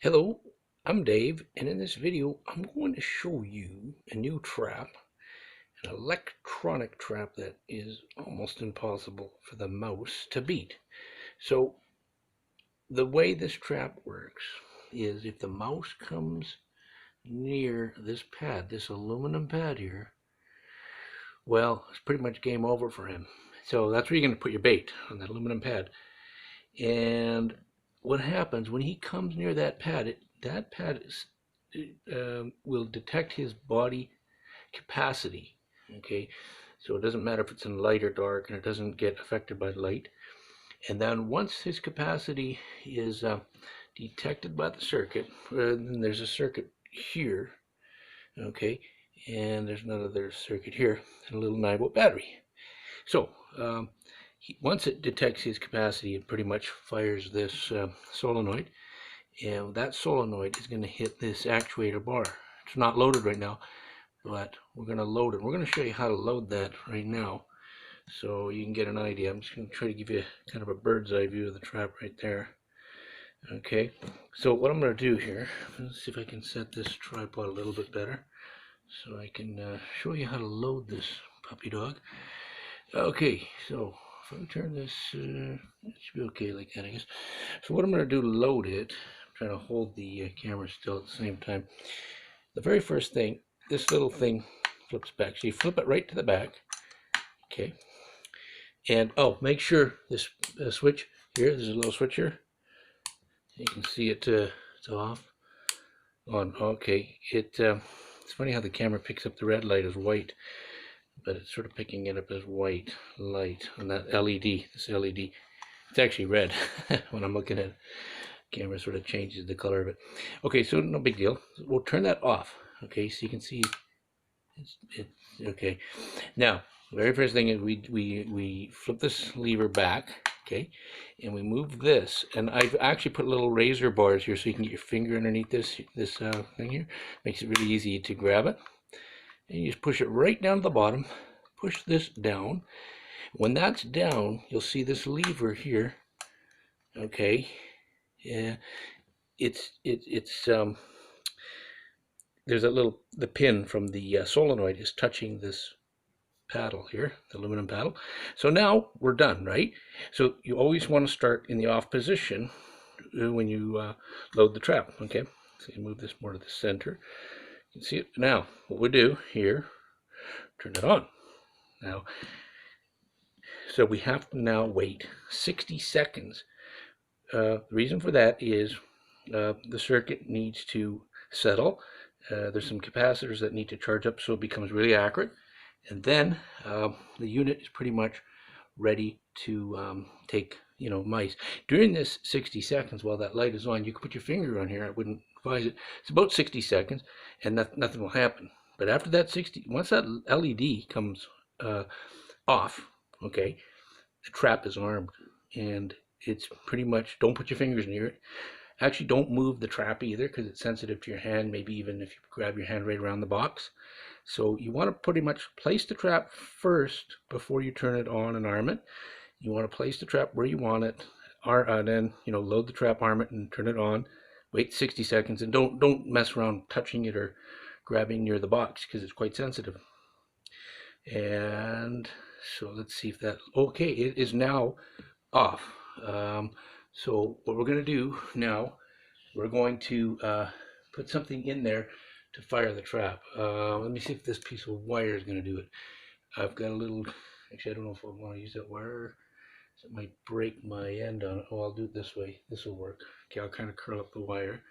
Hello, I'm Dave, and in this video I'm going to show you a new trap, an electronic trap that is almost impossible for the mouse to beat. So the way this trap works is if the mouse comes near this pad, this aluminum pad here, well, it's pretty much game over for him. So that's where you're going to put your bait, on that aluminum pad. And what happens when he comes near that pad, that pad will detect his body capacity. Okay, so it doesn't matter if it's in light or dark, and it doesn't get affected by light. And then once his capacity is detected by the circuit, then there's a circuit here. Okay, and there's another circuit here, and a little 9-volt battery. So once it detects his capacity, it pretty much fires this solenoid, and that solenoid is going to hit this actuator bar. It's not loaded right now, but we're going to load it. We're going to show you how to load that right now so you can get an idea. I'm just going to try to give you kind of a bird's eye view of the trap right there. Okay, so what I'm going to do here, let's see if I can set this tripod a little bit better so I can show you how to load this puppy dog. Okay, so if I turn this, it should be okay like that, I guess. So what I'm going to do to load it, I'm trying to hold the camera still at the same time. The very first thing, this little thing flips back. So you flip it right to the back. Okay. And make sure this switch here, there's a little switch here. You can see it, it's off. On. Okay. It's funny how the camera picks up the red light as white, but it's sort of picking it up as white light on that LED. This LED, it's actually red when I'm looking at it. The camera sort of changes the color of it. Okay, so no big deal. We'll turn that off. Okay, so you can see it's okay. Now, the very first thing is we flip this lever back, okay, and we move this. And I've actually put little razor bars here so you can get your finger underneath this thing here. Makes it really easy to grab it. And you just push it right down to the bottom. Push this down. When that's down, you'll see this lever here. Okay, yeah, it's there's the pin from the solenoid is touching this paddle here, the aluminum paddle. So now we're done, right? So you always want to start in the off position when you load the trap. Okay, so you move this more to the center. You can see it now. What we do here, turn it on. Now, so we have to now wait 60 seconds. The reason for that is the circuit needs to settle. There's some capacitors that need to charge up so it becomes really accurate. And then the unit is pretty much ready to take, mice. During this 60 seconds, while that light is on, you can put your finger on here. I wouldn't advise it. It's about 60 seconds, and nothing will happen. But after that 60, once that LED comes off, okay, the trap is armed, and it's pretty much, don't put your fingers near it. Actually, don't move the trap either because it's sensitive to your hand, maybe even if you grab your hand right around the box. So you want to pretty much place the trap first before you turn it on and arm it. You want to place the trap where you want it, then load the trap, arm it, and turn it on. Wait 60 seconds, and don't mess around touching it or grabbing near the box because it's quite sensitive. And so let's see if that, okay, it is now off. So what we're going to do now, we're going to put something in there to fire the trap. Let me see if this piece of wire is going to do it. I've got a little, actually I don't know if I want to use that wire. It might break my end on it. Oh, I'll do it this way. This will work. Okay, I'll kind of curl up the wire.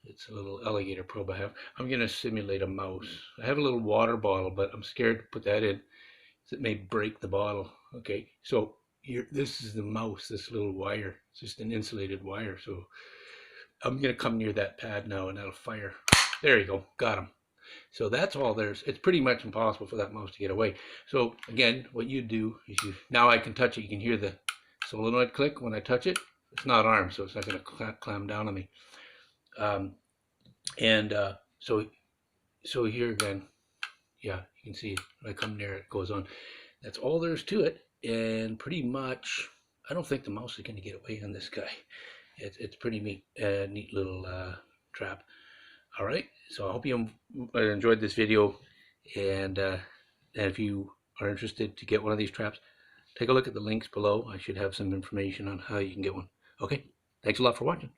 It's a little Elementor Pro I have. I'm going to simulate a mouse. I have a little water bottle, but I'm scared to put that in. It may break the bottle. Okay, so this is the mouse, this little wire. It's just an insulated wire. So I'm going to come near that pad now and that'll fire. There you go, got him. So that's all there's. It's pretty much impossible for that mouse to get away. So again, what you do is now I can touch it. You can hear the solenoid click when I touch it. It's not armed, so it's not going to clamp down on me. So here again, yeah, you can see when I come near it goes on. That's all there's to it, and pretty much I don't think the mouse is going to get away on this guy. It's pretty neat little trap. All right, so I hope you enjoyed this video, and if you are interested to get one of these traps, take a look at the links below. I should have some information on how you can get one. Okay, thanks a lot for watching.